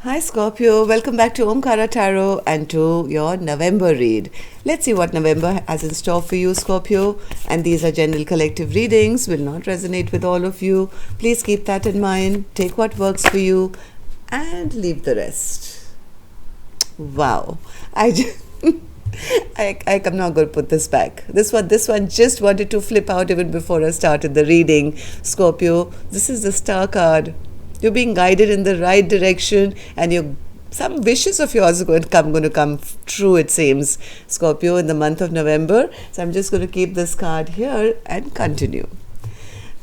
Hi Scorpio, welcome back to Omkara Tarot and to your November read. Let's see what November has in store for you, Scorpio. And these are general collective readings, will not resonate with all of you. Please keep that in mind. Take what works for you and leave the rest. Wow. I'm not going to put this back. This one just wanted to flip out even before I started the reading. Scorpio, this is the Star card. You're being guided in the right direction, and some wishes of yours are going to come true, it seems, Scorpio, in the month of November. So I'm just going to keep this card here and continue.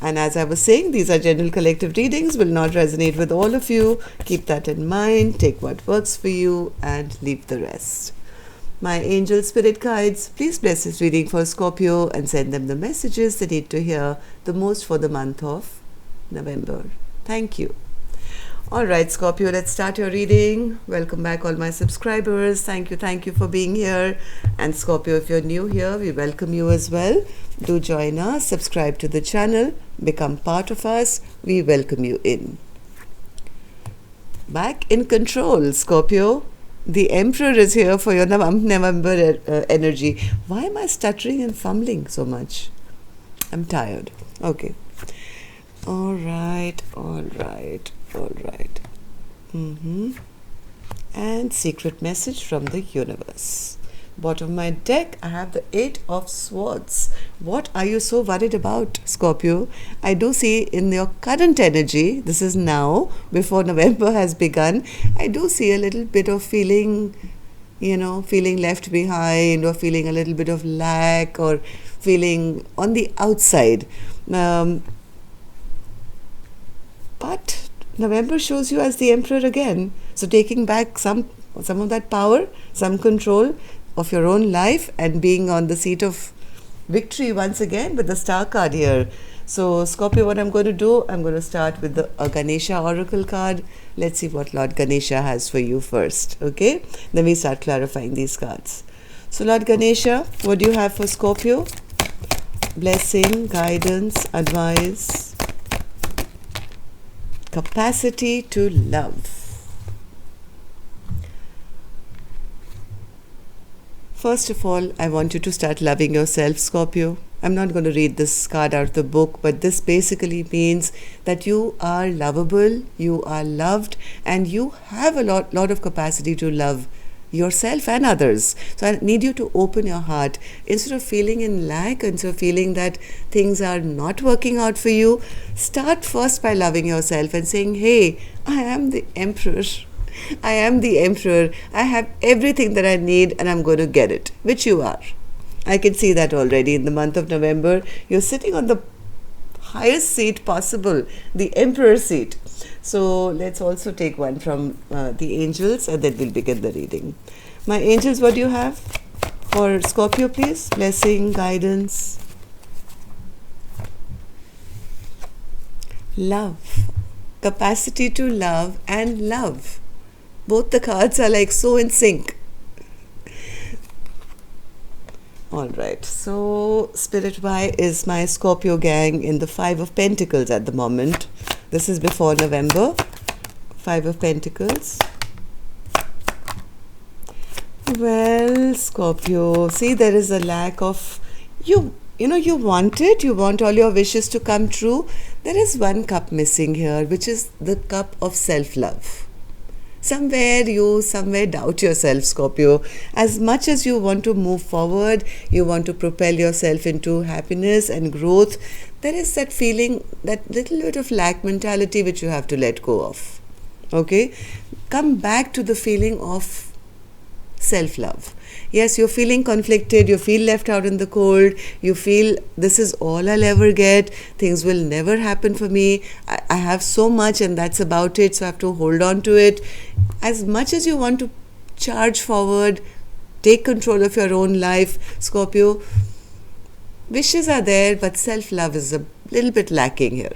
And as I was saying, these are general collective readings, will not resonate with all of you. Keep that in mind. Take what works for you and leave the rest. My angel spirit guides, please bless this reading for Scorpio and send them the messages they need to hear the most for the month of November. Thank you. Alright, Scorpio, let's start your reading. Welcome back, all my subscribers. Thank you for being here. And Scorpio, if you're new here, we welcome you as well. Do join us, subscribe to the channel, become part of us. We welcome you in. Back in control, Scorpio. The Emperor is here for your November energy. Why am I stuttering and fumbling so much? I'm tired. Okay. All right. And secret message from the universe. Bottom of my deck, I have the 8 of Swords. What are you so worried about, Scorpio? I do see in your current energy, this is now, before November has begun, I do see a little bit of feeling left behind, or feeling a little bit of lack, or feeling on the outside. But November shows you as the Emperor again. So taking back some of that power, some control of your own life, and being on the seat of victory once again with the Star card here. So Scorpio, what I'm going to do, I'm going to start with the Ganesha Oracle card. Let's see what Lord Ganesha has for you first. Okay? Then we start clarifying these cards. So Lord Ganesha, what do you have for Scorpio? Blessing, guidance, advice. Capacity to love. First of all, I want you to start loving yourself, Scorpio. I'm not going to read this card out of the book, but this basically means that you are lovable, you are loved, and you have a lot of capacity to love yourself and others. So I need you to open your heart. Instead of feeling in lack, instead of feeling that things are not working out for you, start first by loving yourself and saying, hey, I am the Emperor. I am the Emperor. I have everything that I need and I'm going to get it, which you are. I can see that already in the month of November. You're sitting on the highest seat possible, the Emperor seat. So let's also take one from the angels, and then we'll begin the reading. My angels, what do you have for Scorpio, please? Blessing, guidance, love, capacity to love, and love. Both the cards are like so in sync. Alright, so Spirit, why is my Scorpio gang in the 5 of Pentacles at the moment? This is before November. 5 of Pentacles. Well, Scorpio, see, there is a lack of, you want it, you want all your wishes to come true. There is one cup missing here, which is the cup of self-love. Somewhere doubt yourself, Scorpio. As much as you want to move forward, you want to propel yourself into happiness and growth, there is that feeling, that little bit of lack mentality which you have to let go of. Okay? Come back to the feeling of self-love. Yes, you're feeling conflicted, you feel left out in the cold, you feel this is all I'll ever get, things will never happen for me, I have so much and that's about it, so I have to hold on to it. As much as you want to charge forward, take control of your own life, Scorpio, wishes are there, but self-love is a little bit lacking here.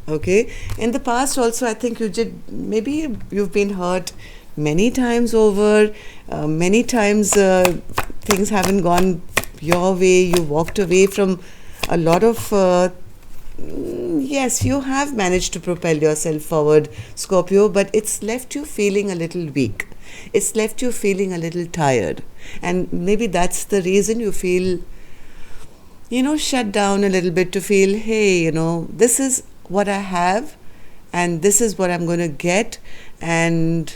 Okay? In the past also, I think maybe you've been hurt many times over, many times things haven't gone your way, you walked away from a lot of Yes, you have managed to propel yourself forward, Scorpio, but it's left you feeling a little weak. It's left you feeling a little tired. And maybe that's the reason you feel, shut down a little bit, to feel, hey, this is what I have and this is what I'm going to get, and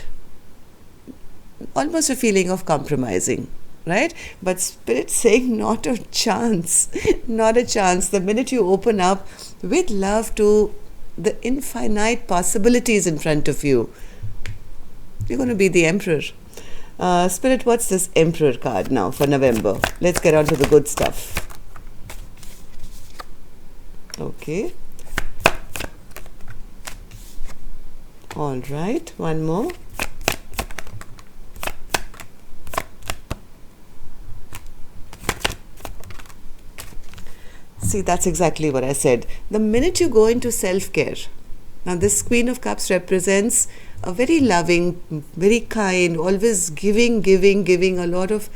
almost a feeling of compromising, right? But Spirit saying, not a chance, not a chance. The minute you open up with love to the infinite possibilities in front of you, you're going to be the Emperor. Spirit, what's this Emperor card now for November? Let's get on to the good stuff. Okay. All right, one more. See, that's exactly what I said. The minute you go into self-care, now this Queen of Cups represents a very loving, very kind, always giving a lot of,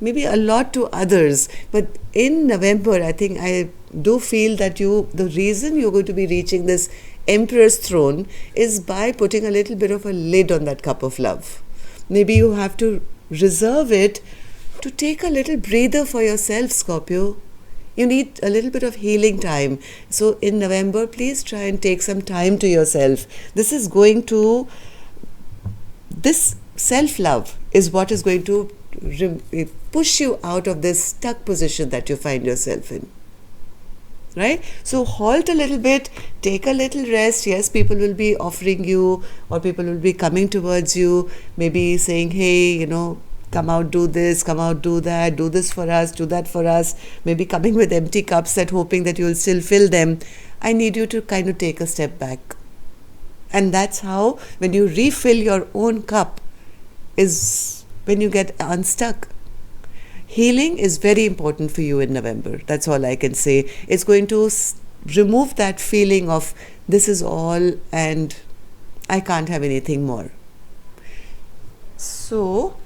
maybe a lot to others. But in November, I think I do feel that the reason you're going to be reaching this Emperor's throne is by putting a little bit of a lid on that cup of love. Maybe you have to reserve it to take a little breather for yourself, Scorpio. You need a little bit of healing time. So in November, please try and take some time to yourself. This self-love is what is going to push you out of this stuck position that you find yourself in. Right? So halt a little bit, take a little rest. Yes, people will be offering you, or people will be coming towards you, maybe saying, hey, come out, do this, come out, do that, do this for us, do that for us, maybe coming with empty cups, that hoping that you'll still fill them. I need you to kind of take a step back. And that's how, when you refill your own cup, is when you get unstuck. Healing is very important for you in November. That's all I can say. It's going to remove that feeling of this is all and I can't have anything more. So,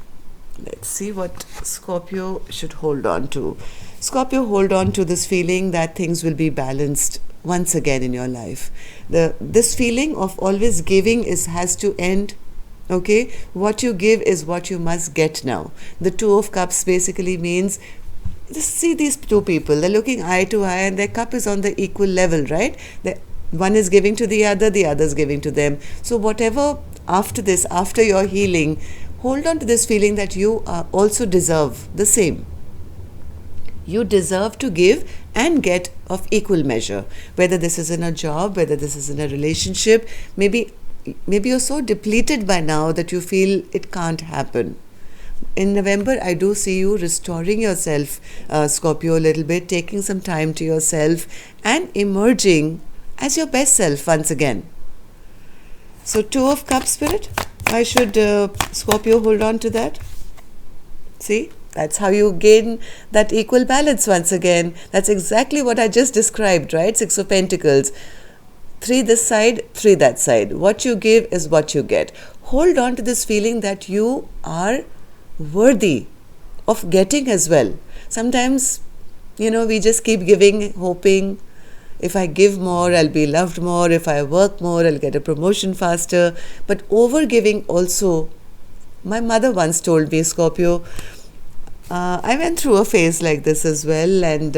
let's see what Scorpio should hold on to. Scorpio, hold on to this feeling that things will be balanced once again in your life. This feeling of always giving has to end. Okay, what you give is what you must get now. The Two of Cups basically means, just see these two people, they're looking eye to eye and their cup is on the equal level, right? One is giving to the other is giving to them. So whatever after this, after your healing, hold on to this feeling that you also deserve the same. You deserve to give and get of equal measure. Whether this is in a job, whether this is in a relationship, maybe you're so depleted by now that you feel it can't happen. In November, I do see you restoring yourself, Scorpio, a little bit, taking some time to yourself and emerging as your best self once again. So, Two of Cups, Spirit, why should Scorpio hold on to that? See, that's how you gain that equal balance once again. That's exactly what I just described, right? Six of Pentacles. 3 this side, 3 that side. What you give is what you get. Hold on to this feeling that you are worthy of getting as well. Sometimes, we just keep giving, hoping if I give more, I'll be loved more. If I work more, I'll get a promotion faster. But over giving also, my mother once told me, Scorpio, I went through a phase like this as well, and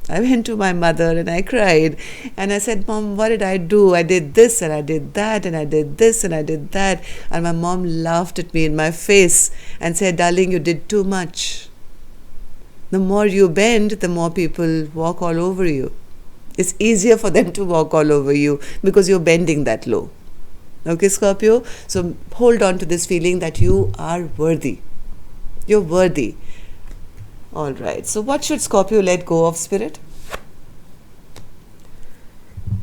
I went to my mother and I cried and I said, Mom, what did I do? I did this and I did that and I did this and I did that. And my mom laughed at me in my face and said, darling, you did too much. The more you bend, the more people walk all over you. It's easier for them to walk all over you because you're bending that low. Okay, Scorpio? So hold on to this feeling that you are worthy. You're worthy. All right. So what should Scorpio let go of, Spirit?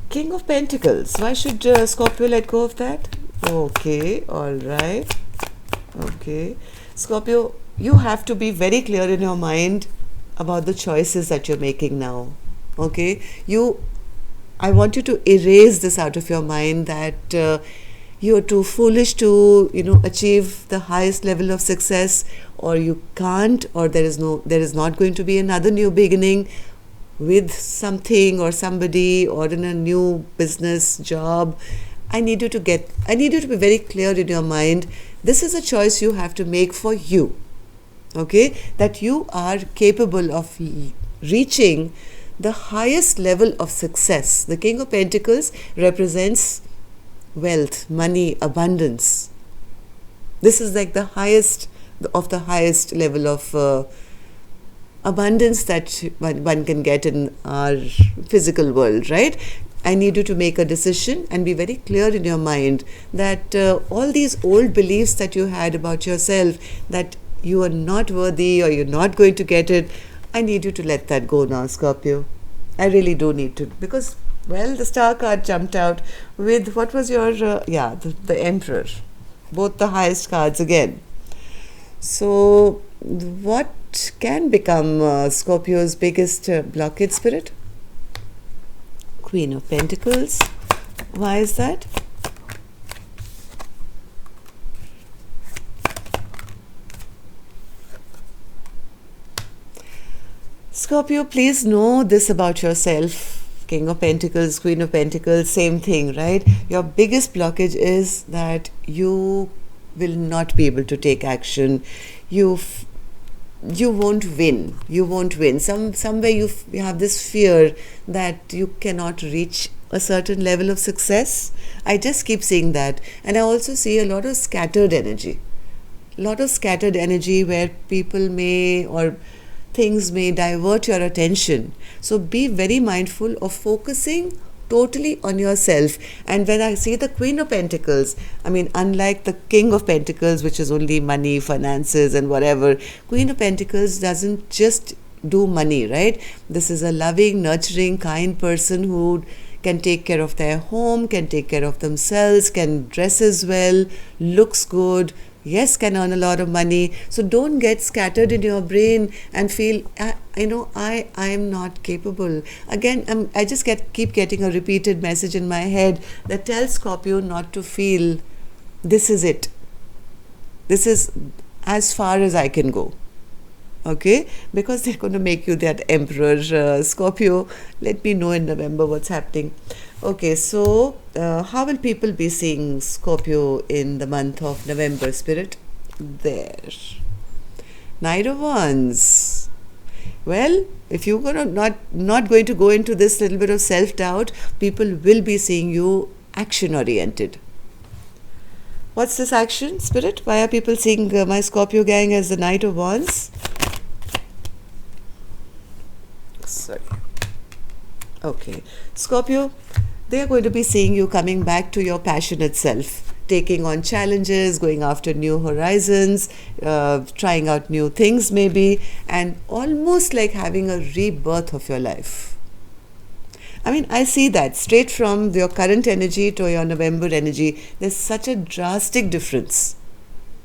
King of Pentacles. Why should Scorpio let go of that? Okay. All right. Okay. Scorpio, you have to be very clear in your mind about the choices that you're making now. Okay. I want you to erase this out of your mind that you're too foolish to, achieve the highest level of success, or you can't, or there is not going to be another new beginning. with something or somebody or in a new business job, I need you to be very clear in your mind. This is a choice you have to make for you. Okay? That you are capable of reaching the highest level of success. The King of Pentacles represents wealth, money, abundance. This is like the highest of the highest level of abundance that one can get in our physical world, right? I need you to make a decision and be very clear in your mind that all these old beliefs that you had about yourself, that you are not worthy or you're not going to get it, I need you to let that go now, Scorpio. I really do need to, because, well, the Star card jumped out with, what was your, the Emperor. Both the highest cards again. So, what can become Scorpio's biggest blockade, Spirit? Queen of Pentacles. Why is that? Scorpio, please know this about yourself. King of Pentacles, Queen of Pentacles, same thing, right? Your biggest blockage is that you will not be able to take action. You won't win. You won't win. Somewhere you have this fear that you cannot reach a certain level of success. I just keep seeing that. And I also see a lot of scattered energy. A lot of scattered energy where people may or things may divert your attention. So be very mindful of focusing totally on yourself. And when I see the Queen of Pentacles, I mean, unlike the King of Pentacles, which is only money, finances and whatever, Queen of Pentacles doesn't just do money, right? This is a loving, nurturing, kind person who can take care of their home, can take care of themselves, can dress as well, looks good, yes, can earn a lot of money. So don't get scattered in your brain and feel, I am not capable. Again, I just keep getting a repeated message in my head that tells Scorpio not to feel, this is it. This is as far as I can go. Okay? Because they're going to make you that Emperor. Scorpio, let me know in November what's happening. Okay, so how will people be seeing Scorpio in the month of November, Spirit? There. Knight of Wands. Well, if you're not going to go into this little bit of self-doubt, people will be seeing you action-oriented. What's this action, Spirit? Why are people seeing my Scorpio gang as the Knight of Wands? Sorry. Okay. Scorpio, they are going to be seeing you coming back to your passionate self, taking on challenges, going after new horizons, trying out new things maybe, and almost like having a rebirth of your life. I mean, I see that straight from your current energy to your November energy. There's such a drastic difference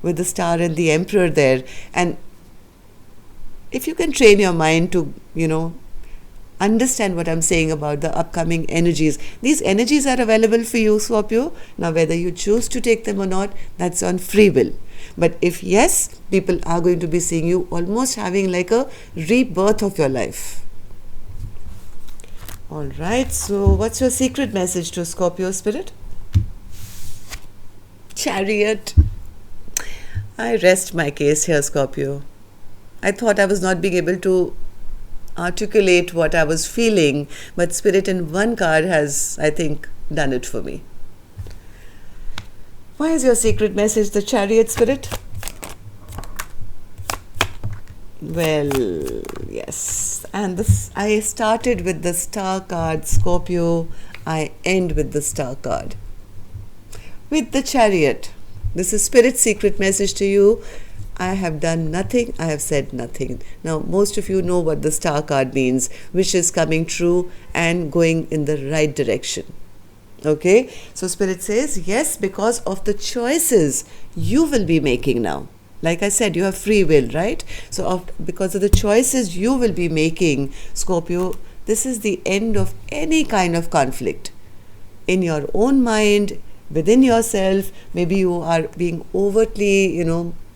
with the Star and the Emperor there. And if you can train your mind to, understand what I'm saying about the upcoming energies. These energies are available for you, Scorpio. Now, whether you choose to take them or not, that's on free will. But if yes, people are going to be seeing you almost having like a rebirth of your life. All right, so what's your secret message to Scorpio, Spirit? Chariot. I rest my case here, Scorpio. I thought I was not being able to articulate what I was feeling, but Spirit in one card has, I think, done it for me. Why is your secret message the Chariot, Spirit? Well, yes. And this, I started with the Star card, Scorpio. I end with the Star card. With the Chariot. This is Spirit's secret message to you. I have done nothing, I have said nothing. Now, most of you know what the Star card means, which is coming true and going in the right direction. Okay? So, Spirit says, yes, because of the choices you will be making now. Like I said, you have free will, right? So, because of the choices you will be making, Scorpio, this is the end of any kind of conflict. In your own mind, within yourself, maybe you are being overtly,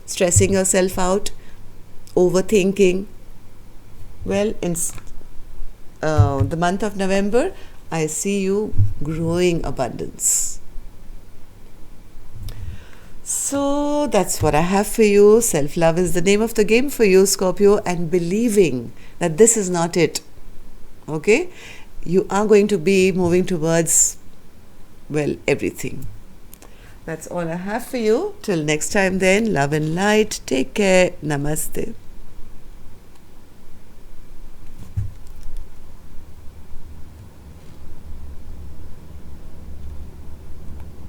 stressing yourself out, overthinking. Well, the month of November, I see you growing abundance. So that's what I have for you. Self-love is the name of the game for you, Scorpio, and believing that this is not it. Okay? You are going to be moving towards, well, everything. That's all I have for you. Till next time then, love and light. Take care. Namaste.